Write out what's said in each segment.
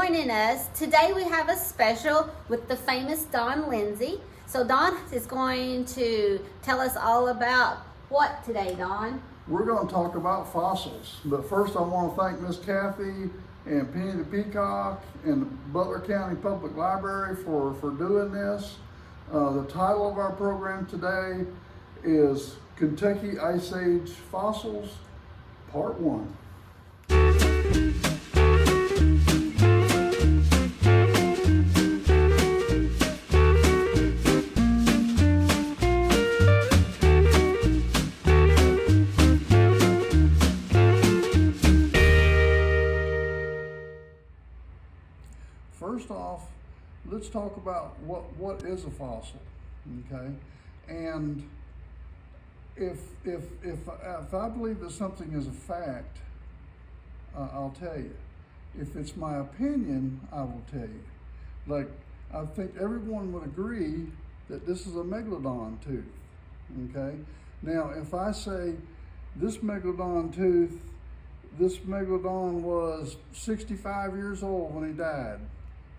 joining us. Today we have a special with the famous Don Lindsey. So Don is going to tell us all about what today, Don? We're going to talk about fossils, but first I want to thank Miss Kathy and Penny the Peacock and the Butler County Public Library for doing this. The title of our program today is Kentucky Ice Age Fossils, Part 1. First off, let's talk about what is a fossil, okay? And if I believe that something is a fact, I'll tell you. If it's my opinion, I will tell you. Like, I think everyone would agree that this is a megalodon tooth, okay? Now, if I say this megalodon was 65 years old when he died,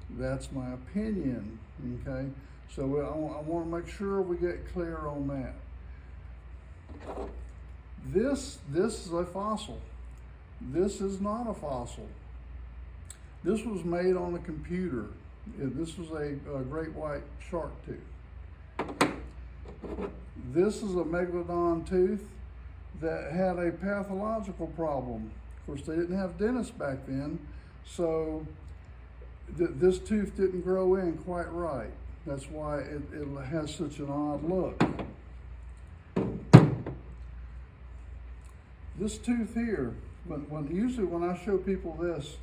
that's my opinion, okay? So I want to make sure we get clear on that. This is a fossil. This is not a fossil. This was made on a computer. This was a great white shark tooth. This is a megalodon tooth that had a pathological problem. Of course, they didn't have dentists back then, so this tooth didn't grow in quite right. That's why it has such an odd look. This tooth here, usually when I show people this,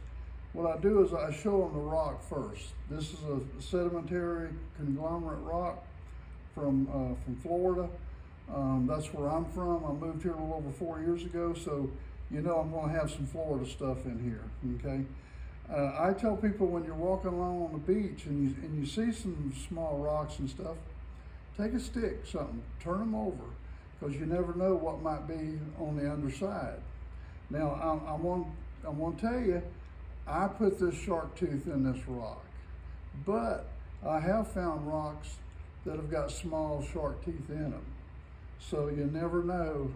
what I do is I show them the rock first. This is a sedimentary conglomerate rock from Florida. That's where I'm from. I moved here a little over 4 years ago, so you know I'm going to have some Florida stuff in here, okay? I tell people when you're walking along on the beach and you see some small rocks and stuff, take a stick, something, turn them over, because you never know what might be on the underside. Now, I'm going to tell you, I put this shark tooth in this rock, but I have found rocks that have got small shark teeth in them. So you never know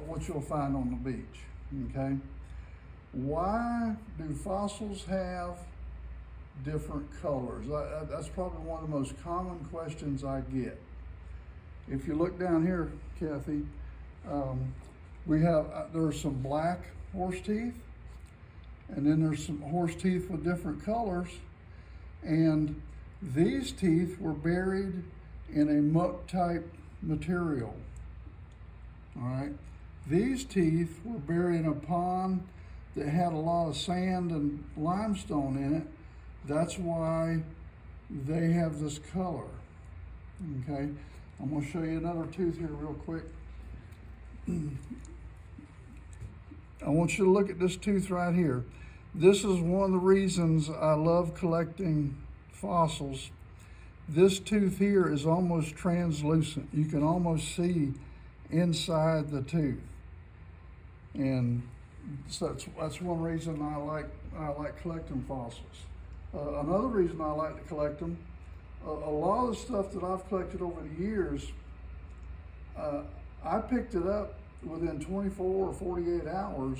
what you'll find on the beach, okay? Why do fossils have different colors? That's probably one of the most common questions I get. If you look down here, Kathy, there's some black horse teeth, and then there's some horse teeth with different colors, and these teeth were buried in a muck type material. All right, these teeth were buried in a pond that had a lot of sand and limestone in it. That's why they have this color, okay? I'm gonna show you another tooth here real quick. I want you to look at this tooth right here. This is one of the reasons I love collecting fossils. This tooth here is almost translucent. You can almost see inside the tooth. And so that's one reason I like collecting fossils. Another reason I like to collect them, a lot of the stuff that I've collected over the years, I picked it up within 24 or 48 hours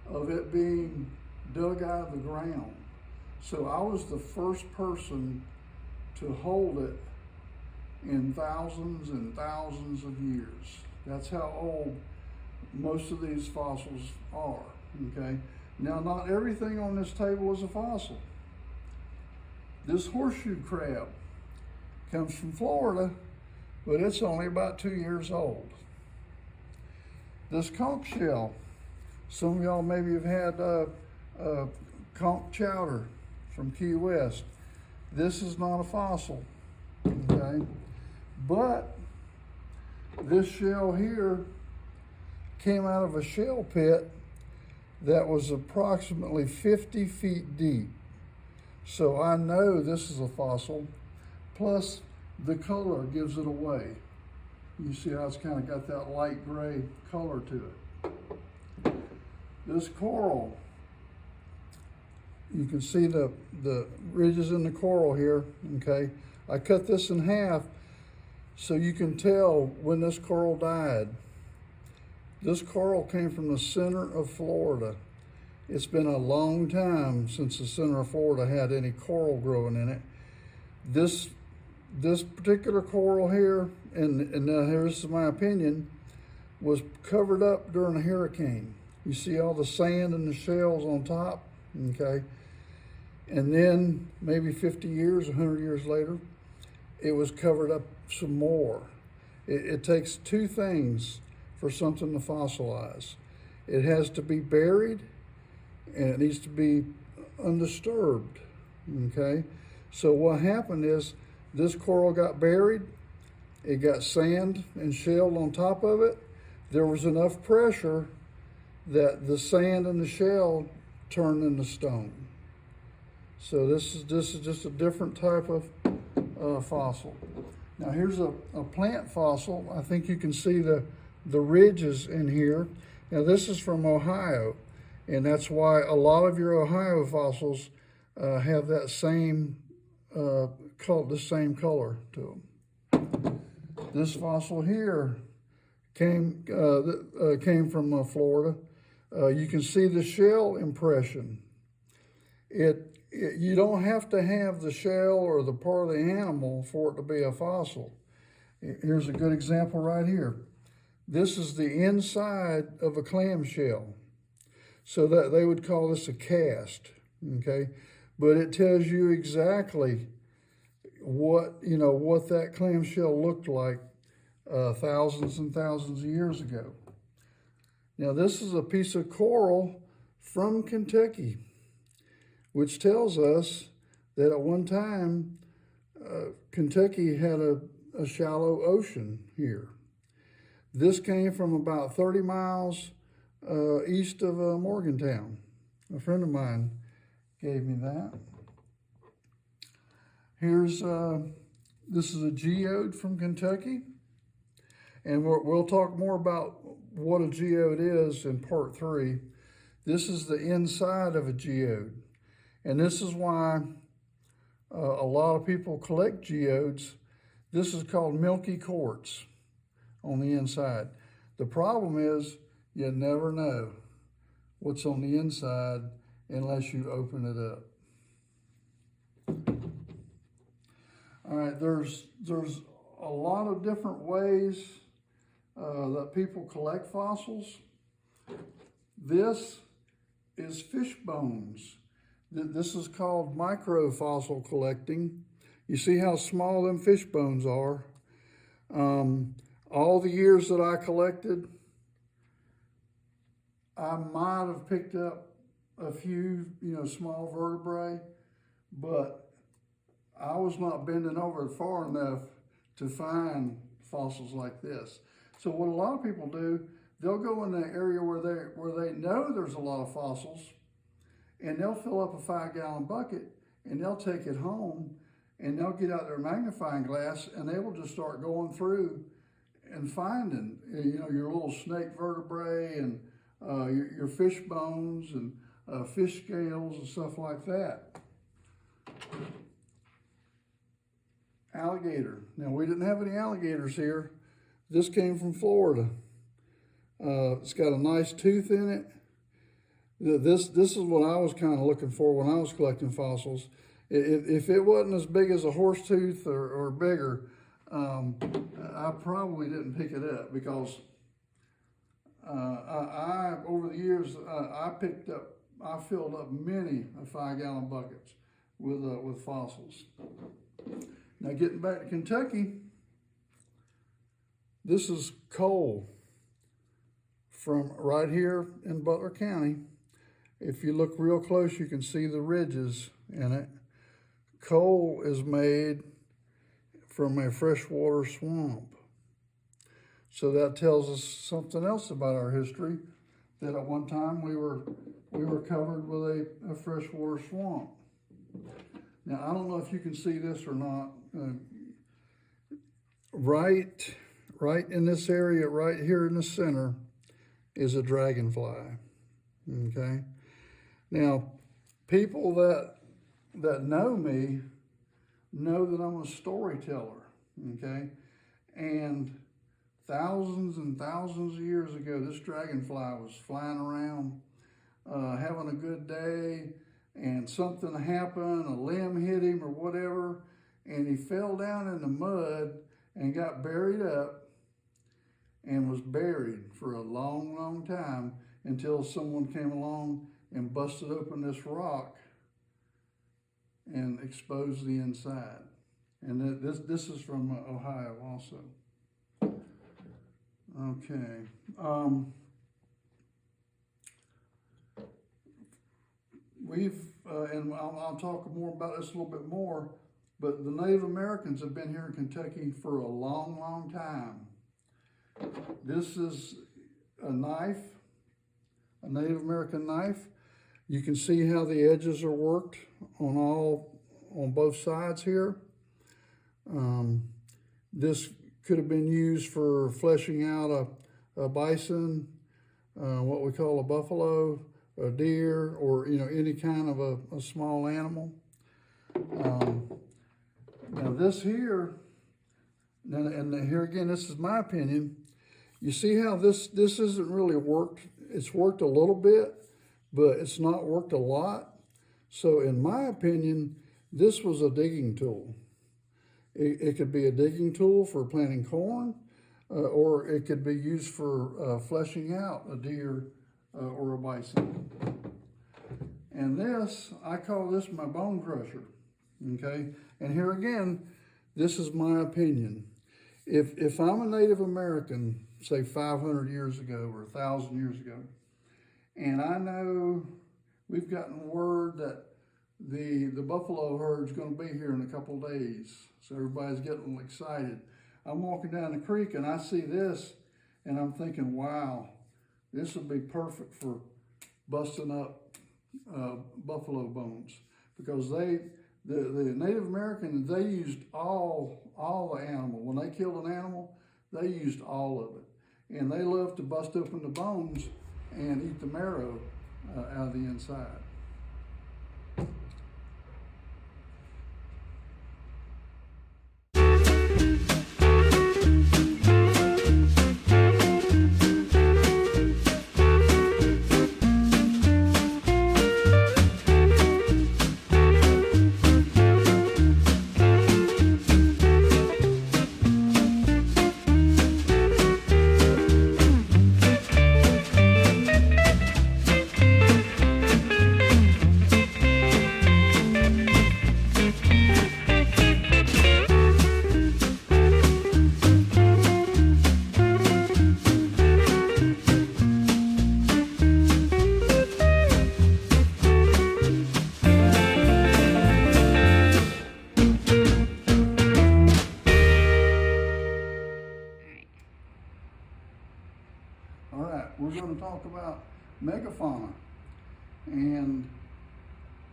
of it being dug out of the ground. So I was the first person to hold it in thousands and thousands of years. That's how old most of these fossils are, okay? Now, not everything on this table is a fossil. This horseshoe crab comes from Florida, but it's only about 2 years old. This conch shell, some of y'all maybe have had conch chowder from Key West. This is not a fossil, okay? But this shell here came out of a shell pit that was approximately 50 feet deep. So I know this is a fossil, plus the color gives it away. You see how it's kind of got that light gray color to it. This coral you can see the ridges in the coral here, okay? I cut this in half so you can tell when this coral died. This coral came from the center of Florida. It's been a long time since the center of Florida had any coral growing in it. This particular coral here, and now here's my opinion, was covered up during a hurricane. You see all the sand and the shells on top, okay? And then maybe 50 years, 100 years later, it was covered up some more. It takes two things for something to fossilize. It has to be buried and it needs to be undisturbed, okay? So what happened is this coral got buried, it got sand and shell on top of it. There was enough pressure that the sand and the shell turned into stone. So this is just a different type of fossil. Now here's a plant fossil. I think you can see the ridges in here. Now this is from Ohio, and that's why a lot of your Ohio fossils have that same the same color to them. This fossil here came from Florida. You can see the shell impression. You don't have to have the shell or the part of the animal for it to be a fossil. Here's a good example right here. This is the inside of a clamshell. So that they would call this a cast, okay? But it tells you exactly what that clamshell looked like thousands and thousands of years ago. Now this is a piece of coral from Kentucky, which tells us that at one time, Kentucky had a shallow ocean here. This came from about 30 miles east of Morgantown. A friend of mine gave me that. This is a geode from Kentucky. And we'll talk more about what a geode is in part 3. This is the inside of a geode. And this is why a lot of people collect geodes. This is called milky quartz on the inside. The problem is you never know what's on the inside unless you open it up. All right, there's a lot of different ways that people collect fossils. This is fish bones. This is called microfossil collecting. You see how small them fish bones are. All the years that I collected, I might have picked up a few, small vertebrae, but I was not bending over far enough to find fossils like this. So what a lot of people do, they'll go in the area where they know there's a lot of fossils, and they'll fill up a 5-gallon bucket and they'll take it home and they'll get out their magnifying glass and they will just start going through and finding, your little snake vertebrae and your fish bones and fish scales and stuff like that. Alligator. Now we didn't have any alligators here. This came from Florida. It's got a nice tooth in it. This is what I was kind of looking for when I was collecting fossils. If it wasn't as big as a horse tooth or bigger, I probably didn't pick it up because I over the years I filled up many 5-gallon buckets with fossils. Now getting back to Kentucky, this is coal from right here in Butler County. If you look real close, you can see the ridges in it. Coal is made from a freshwater swamp. So that tells us something else about our history, that at one time we were covered with a freshwater swamp. Now, I don't know if you can see this or not. Right in this area, right here in the center, is a dragonfly, okay? Now, people that know me know that I'm a storyteller, okay? And thousands and thousands of years ago, this dragonfly was flying around, having a good day, and something happened, a limb hit him or whatever, and he fell down in the mud and got buried up and was buried for a long, long time until someone came along and busted open this rock and exposed the inside. And this is from Ohio also. Okay. And I'll talk more about this a little bit more, but the Native Americans have been here in Kentucky for a long, long time. This is a knife, a Native American knife. You can see how the edges are worked on both sides here. This could have been used for fleshing out a bison, what we call a buffalo, a deer, or any kind of a small animal. Now this here, and here again, this is my opinion. You see how this isn't really worked. It's worked a little bit, but it's not worked a lot. So in my opinion, this was a digging tool. It could be a digging tool for planting corn, or it could be used for fleshing out a deer or a bison. And this, I call this my bone crusher, okay? And here again, this is my opinion. If I'm a Native American, say 500 years ago or 1,000 years ago, and I know we've gotten word that the buffalo herd's going to be here in a couple days, so everybody's getting excited. I'm walking down the creek and I see this, and I'm thinking, wow, this would be perfect for busting up buffalo bones, because the Native Americans, they used all the animal. When they killed an animal, they used all of it, and they loved to bust open the bones and eat the marrow out of the inside. All right, we're going to talk about megafauna, and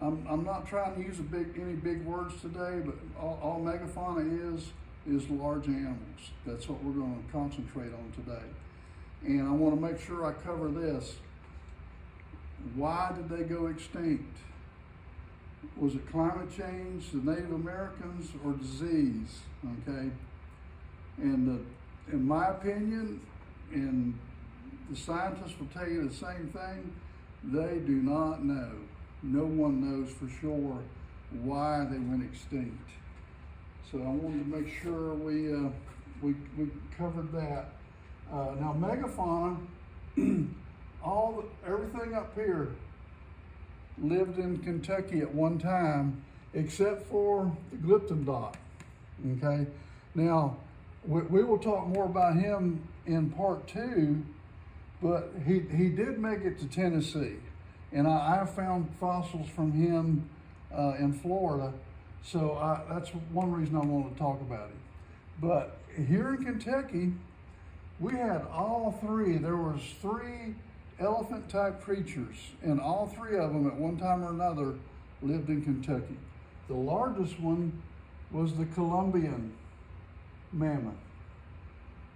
I'm not trying to use any big words today, but all megafauna is large animals. That's what we're going to concentrate on today. And I want to make sure I cover this. Why did they go extinct? Was it climate change, the Native Americans, or disease? Okay, and in my opinion, and the scientists will tell you the same thing, they do not know. No one knows for sure why they went extinct. So I wanted to make sure we covered that. Now megafauna, everything up here lived in Kentucky at one time, except for the Glyptodon. Okay, now we will talk more about him in part 2, but he did make it to Tennessee, and I found fossils from him in Florida, so that's one reason I wanted to talk about him. But here in Kentucky, we had all three. There was 3 elephant-type creatures, and all 3 of them at one time or another lived in Kentucky. The largest one was the Columbian mammoth,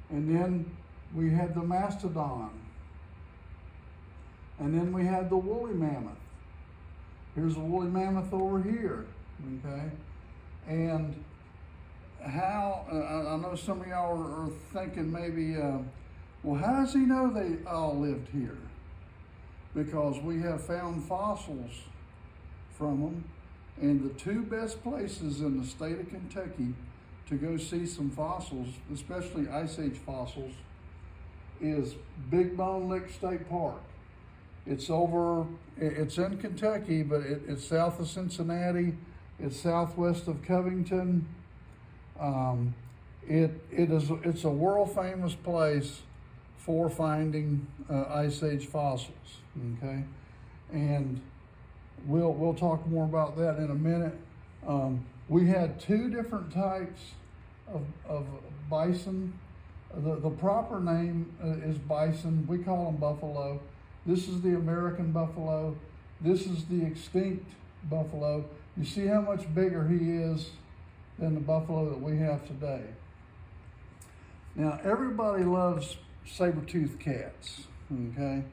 and then we had the mastodon, and then we had the woolly mammoth, Here's a woolly mammoth over here, okay? And how, I know some of y'all are thinking maybe, well, how does he know they all lived here? Because we have found fossils from them, and the two best places in the state of Kentucky to go see some fossils, especially Ice Age fossils, is Big Bone Lick State Park. It's in Kentucky, but it's south of Cincinnati. It's southwest of Covington. It's a world famous place for finding Ice Age fossils. Okay, and we'll talk more about that in a minute. We had two different types of bison. The proper name is bison. We call them buffalo. This is the American buffalo. This is the extinct buffalo. You see how much bigger he is than the buffalo that we have today. Now, everybody loves saber-toothed cats, okay?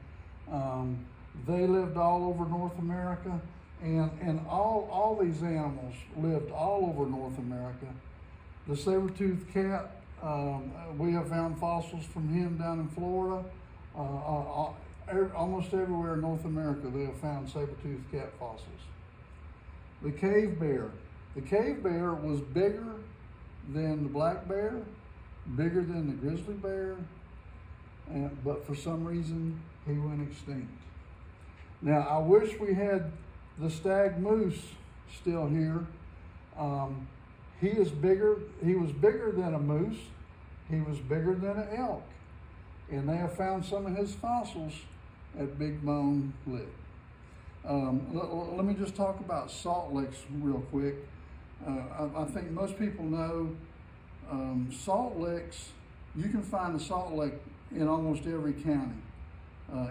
They lived all over North America, and all these animals lived all over North America. The saber-toothed cat, we have found fossils from him down in Florida. Almost everywhere in North America, they have found saber-toothed cat fossils. The cave bear. The cave bear was bigger than the black bear, bigger than the grizzly bear, but for some reason, he went extinct. Now, I wish we had the stag moose still here. He was bigger than a moose. He was bigger than an elk. And they have found some of his fossils at Big Bone Lick. Let me just talk about salt licks real quick. I think most people know salt licks, you can find a salt lick in almost every county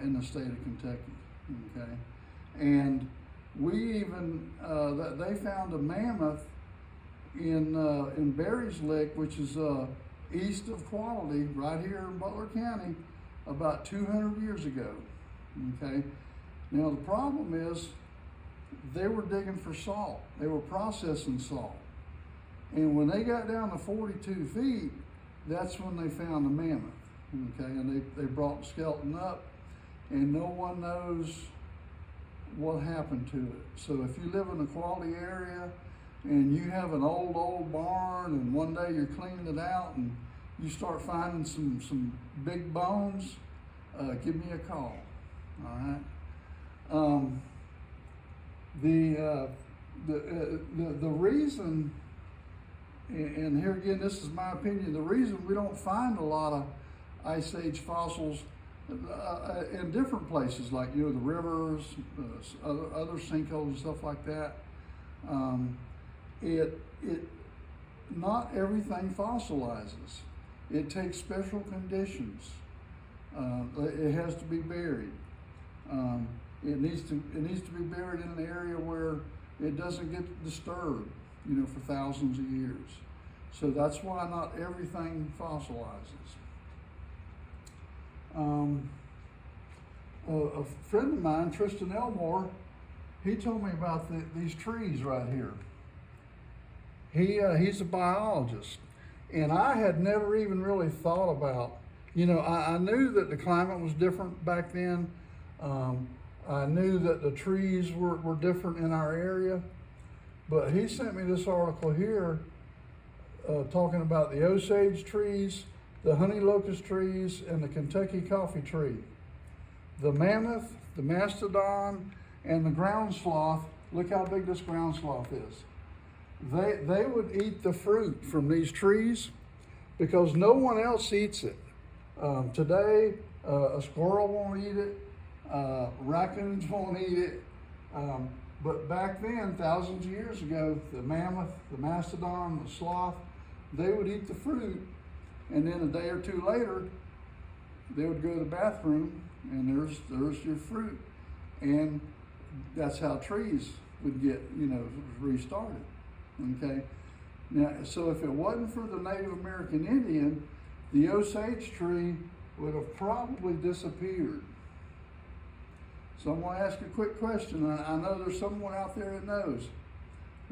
in the state of Kentucky, okay? And we even, they found a mammoth in Berry's Lick, which is east of Quality, right here in Butler County, about 200 years ago, okay? Now the problem is they were digging for salt. They were processing salt. And when they got down to 42 feet, that's when they found the mammoth, okay? And they brought the skeleton up, and no one knows what happened to it. So if you live in a Quality area and you have an old barn, and one day you're cleaning it out and you start finding some big bones, give me a call, all right? The reason, and here again, this is my opinion, the reason we don't find a lot of Ice Age fossils in different places, like, the rivers, other sinkholes and stuff like that, not everything fossilizes. It takes special conditions. It has to be buried. It needs to be buried in an area where it doesn't get disturbed, for thousands of years. So that's why not everything fossilizes. A friend of mine, Tristan Elmore, he told me about these trees right here. He's a biologist, and I had never even really thought about, I knew that the climate was different back then. I knew that the trees were different in our area, but he sent me this article here talking about the Osage trees, the honey locust trees, and the Kentucky coffee tree. The mammoth, the mastodon, and the ground sloth. Look how big this ground sloth is. They would eat the fruit from these trees because no one else eats it. Today, a squirrel won't eat it. Raccoons won't eat it, but back then, thousands of years ago, the mammoth, the mastodon, the sloth, they would eat the fruit, and then a day or two later, they would go to the bathroom, and there's your fruit, and that's how trees would get, restarted, okay? Now, so if it wasn't for the Native American Indian, the Osage tree would have probably disappeared. So I'm going to ask you a quick question. I know there's someone out there that knows.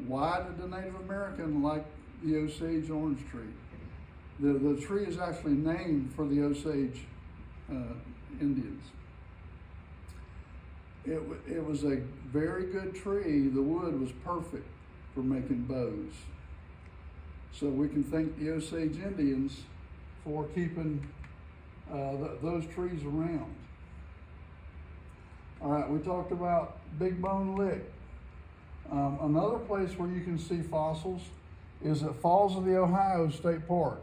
Why did the Native American like the Osage orange tree? The tree is actually named for the Osage Indians. It was a very good tree. The wood was perfect for making bows. So we can thank the Osage Indians for keeping those trees around. All right, we talked about Big Bone Lick. Another place where you can see fossils is at Falls of the Ohio State Park.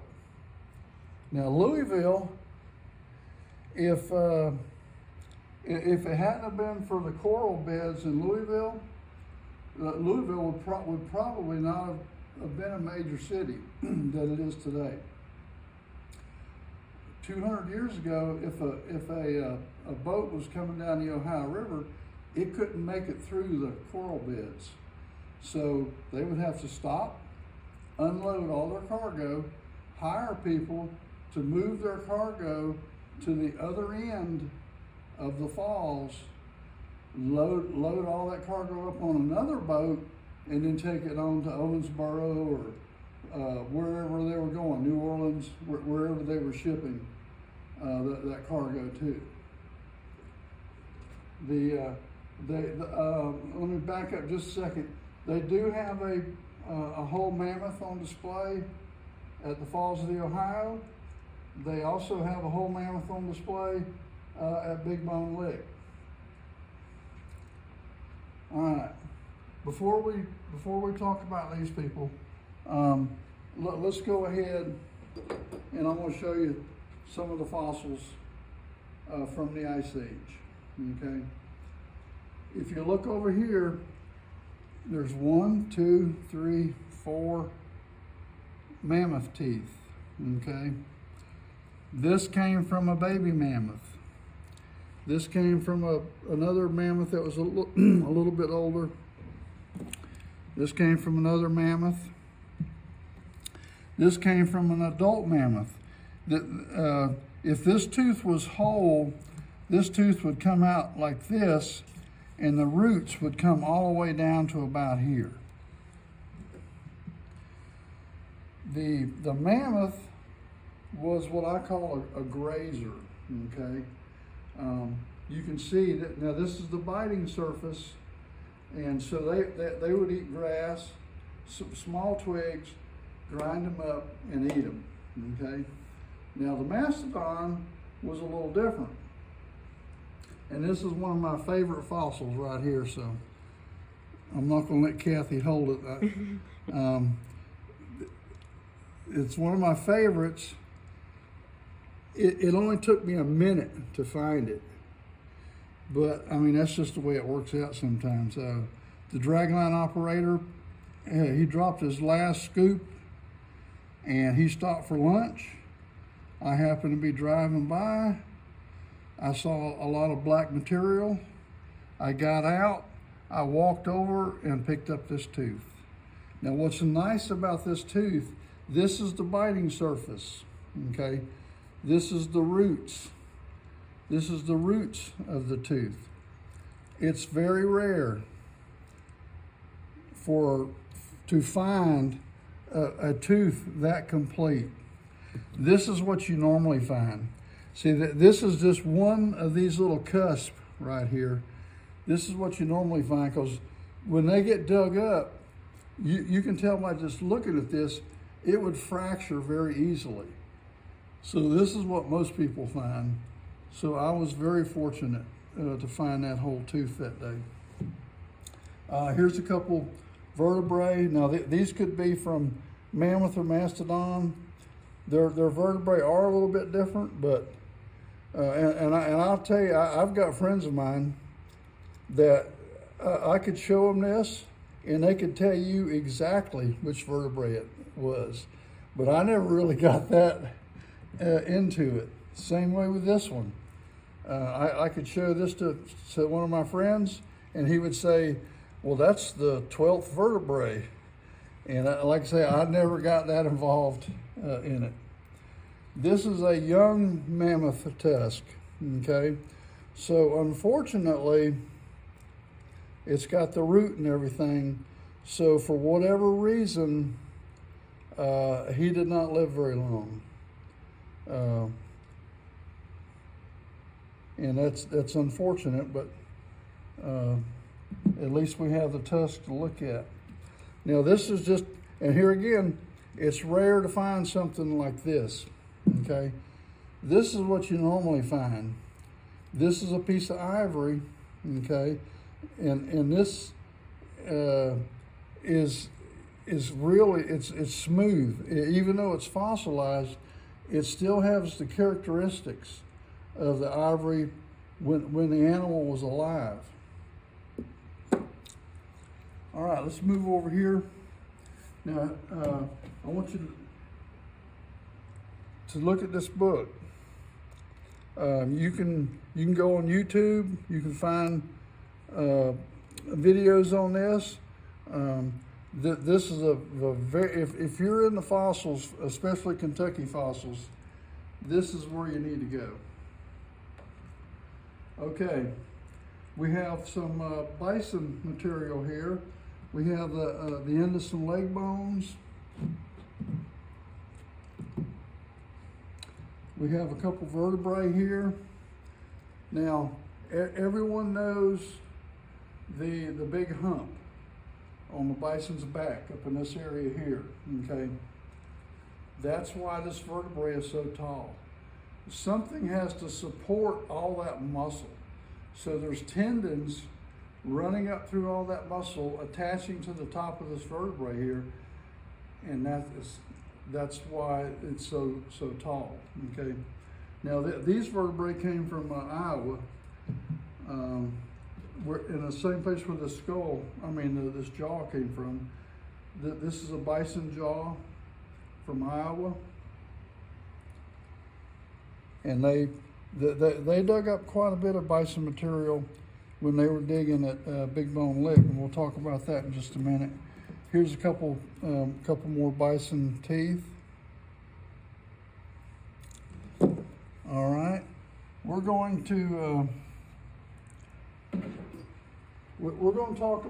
Now Louisville, if it hadn't have been for the coral beds in Louisville, Louisville would probably not have been a major city that it is today. 200 years ago, if a boat was coming down the Ohio River, it couldn't make it through the coral beds. So they would have to stop, unload all their cargo, hire people to move their cargo to the other end of the falls, load all that cargo up on another boat, and then take it on to Owensboro or wherever they were going, New Orleans, wherever they were shipping that cargo to. Let me back up just a second. They do have a whole mammoth on display at the Falls of the Ohio. They also have a whole mammoth on display at Big Bone Lick. All right. Before we talk about these people, let's go ahead and I'm going to show you some of the fossils from the Ice Age. Okay. If you look over here, there's 1, 2, 3, 4 mammoth teeth. Okay. This came from a baby mammoth. This came from another mammoth that was a little bit older. This came from another mammoth. This came from an adult mammoth. If this tooth was whole, this tooth would come out like this, and the roots would come all the way down to about here. The mammoth was what I call a grazer, okay? You can see that now this is the biting surface, and so they would eat grass, small twigs, grind them up, and eat them, okay? Now the mastodon was a little different, and this is one of my favorite fossils right here, so I'm not going to let Kathy hold it. It's one of my favorites. It only took me a minute to find it, but I mean, that's just the way it works out sometimes. The dragline operator, he dropped his last scoop and he stopped for lunch. I happened to be driving by. I saw a lot of black material. I got out, I walked over and picked up this tooth. Now what's nice about this tooth, this is the biting surface, okay? This is the roots. This is the roots of the tooth. It's very rare to find a tooth that complete. This is what you normally find. See, this is just one of these little cusps right here. This is what you normally find, because when they get dug up, you can tell by just looking at this, it would fracture very easily. So this is what most people find. So I was very fortunate to find that whole tooth that day. Here's a couple vertebrae. Now these could be from mammoth or mastodon. Their vertebrae are a little bit different, but and I'll tell you, I've got friends of mine that I could show them this, and they could tell you exactly which vertebrae it was. But I never really got that into it. Same way with this one. I could show this to one of my friends, and he would say, well, that's the 12th vertebrae. And like I say, I never got that involved in it. This is a young mammoth tusk, okay? So unfortunately, it's got the root and everything. So for whatever reason, he did not live very long. And that's unfortunate, but at least we have the tusk to look at. Now this is just, and here again, it's rare to find something like this, okay? This is what you normally find. This is a piece of ivory, okay? And this is really, it's smooth. Even though it's fossilized, it still has the characteristics of the ivory when the animal was alive. All right, let's move over here. Now, I want you to look at this book. You can go on YouTube. You can find videos on this. This is a very, if you're in the fossils, especially Kentucky fossils, this is where you need to go. Okay, we have some bison material here. We have the end of some leg bones. We have a couple vertebrae here. Now, everyone knows the big hump on the bison's back up in this area here, okay? That's why this vertebrae is so tall. Something has to support all that muscle. So there's tendons running up through all that muscle, attaching to the top of this vertebrae here, and that's why it's so tall, okay? Now these vertebrae came from Iowa. We're in the same place where the skull, this jaw came from. This is a bison jaw from Iowa. And they dug up quite a bit of bison material when they were digging at Big Bone Lick, and we'll talk about that in just a minute. Here's a couple more bison teeth. All right, we're going to talk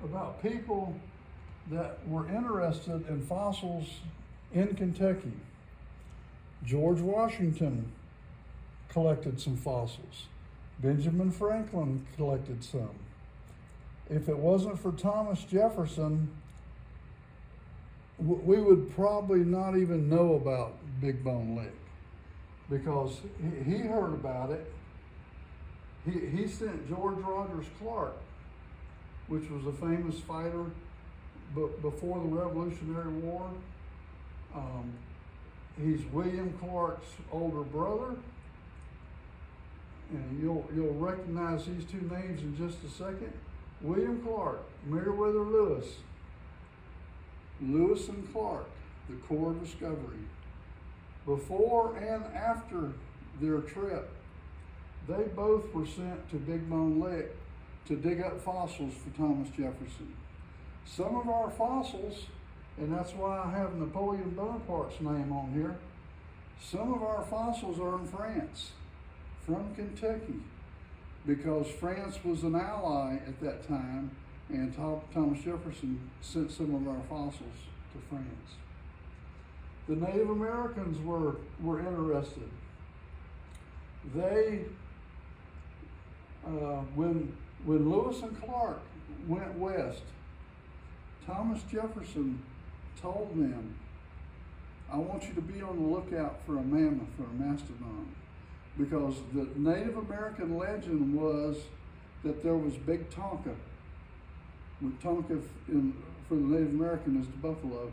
about people that were interested in fossils in Kentucky. George Washington collected some fossils. Benjamin Franklin collected some. If it wasn't for Thomas Jefferson, we would probably not even know about Big Bone Lick, because he heard about it. He sent George Rogers Clark, which was a famous fighter before the Revolutionary War. He's William Clark's older brother, and you'll recognize these two names in just a second. William Clark, Meriwether Lewis, Lewis and Clark, the core discovery. Before and after their trip, they both were sent to Big Bone Lick to dig up fossils for Thomas Jefferson. Some of our fossils, and that's why I have Napoleon Bonaparte's name on here, some of our fossils are in France, from Kentucky, because France was an ally at that time, and Thomas Jefferson sent some of our fossils to France. The Native Americans were interested. They, when Lewis and Clark went west, Thomas Jefferson told them, I want you to be on the lookout for a mammoth or a mastodon, because the Native American legend was that there was Big Tonka. Tonka for the Native American is the buffalo.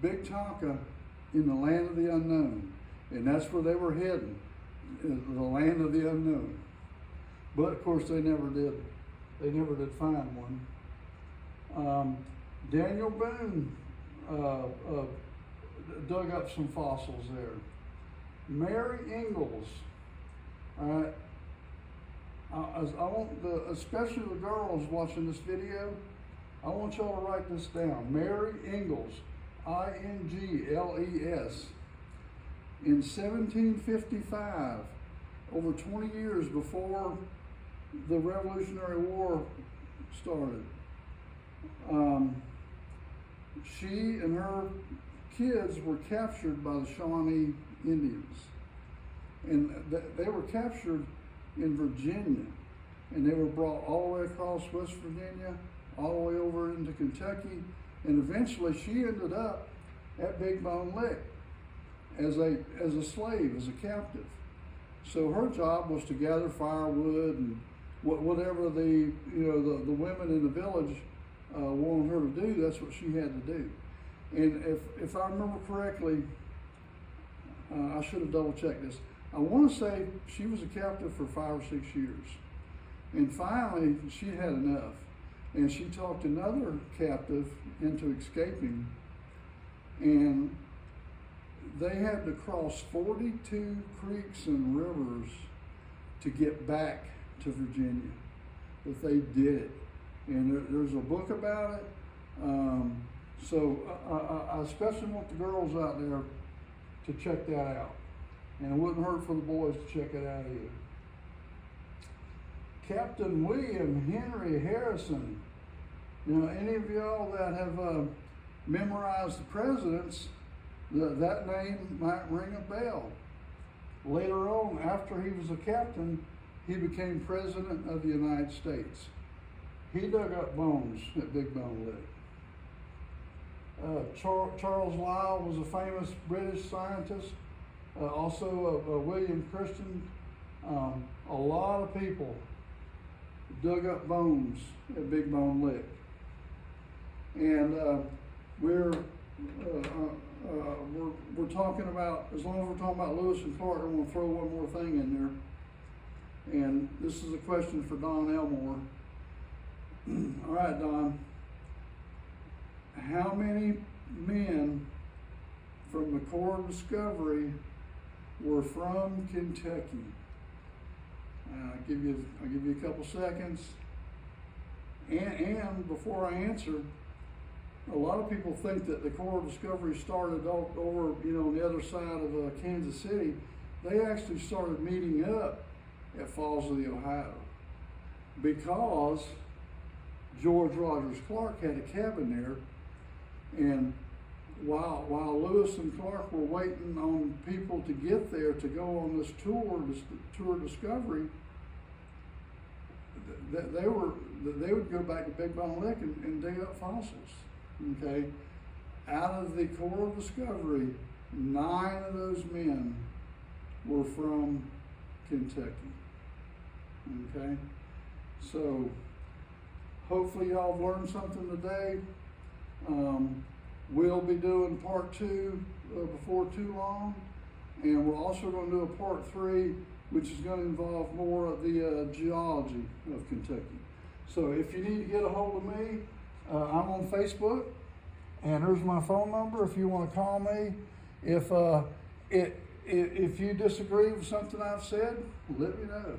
Big Tonka in the land of the unknown, and that's where they were heading, the land of the unknown. But of course they never did find one. Daniel Boone dug up some fossils there. Mary Ingalls, all right. I want especially the girls watching this video, I want y'all to write this down. Mary Ingalls, I-N-G-L-E-S. in 1755, over 20 years before the Revolutionary War started. She and her kids were captured by the Shawnee Indians. And they were captured in Virginia. And they were brought all the way across West Virginia, all the way over into Kentucky. And eventually she ended up at Big Bone Lick as a slave, as a captive. So her job was to gather firewood and whatever the women in the village wanted her to do, that's what she had to do. And if I remember correctly, I should have double checked this. I want to say she was a captive for 5 or 6 years. And finally, she had enough. And she talked another captive into escaping. And they had to cross 42 creeks and rivers to get back to Virginia. But they did it. And there's a book about it. So I especially want the girls out there to check that out. And it wouldn't hurt for the boys to check it out either. Captain William Henry Harrison. You know, any of y'all that have memorized the presidents, that name might ring a bell. Later on, after he was a captain, he became president of the United States. He dug up bones at Big Bone Lick. Charles Lyell was a famous British scientist, also William Christian. A lot of people dug up bones at Big Bone Lick. And we're talking about, as long as we're talking about Lewis and Clark, I'm going to throw one more thing in there. And this is a question for Don Elmore. All right, Don. How many men from the Corps of Discovery were from Kentucky? I'll give you a couple seconds. And before I answer, a lot of people think that the Corps of Discovery started over, on the other side of Kansas City. They actually started meeting up at Falls of the Ohio because George Rogers Clark had a cabin there, and while Lewis and Clark were waiting on people to get there to go on this tour Discovery, they would go back to Big Bone Lick and dig up fossils. Okay, out of the Corps of Discovery, 9 of those men were from Kentucky. Okay, so hopefully y'all have learned something today. We'll be doing part 2 before too long, and we're also going to do a part 3, which is going to involve more of the geology of Kentucky. So if you need to get a hold of me, I'm on Facebook, and there's my phone number if you want to call me. If you disagree with something I've said, let me know.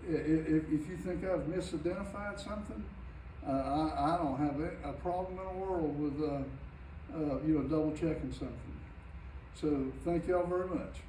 If you think I've misidentified something, I don't have a problem in the world with double checking something. So thank y'all very much.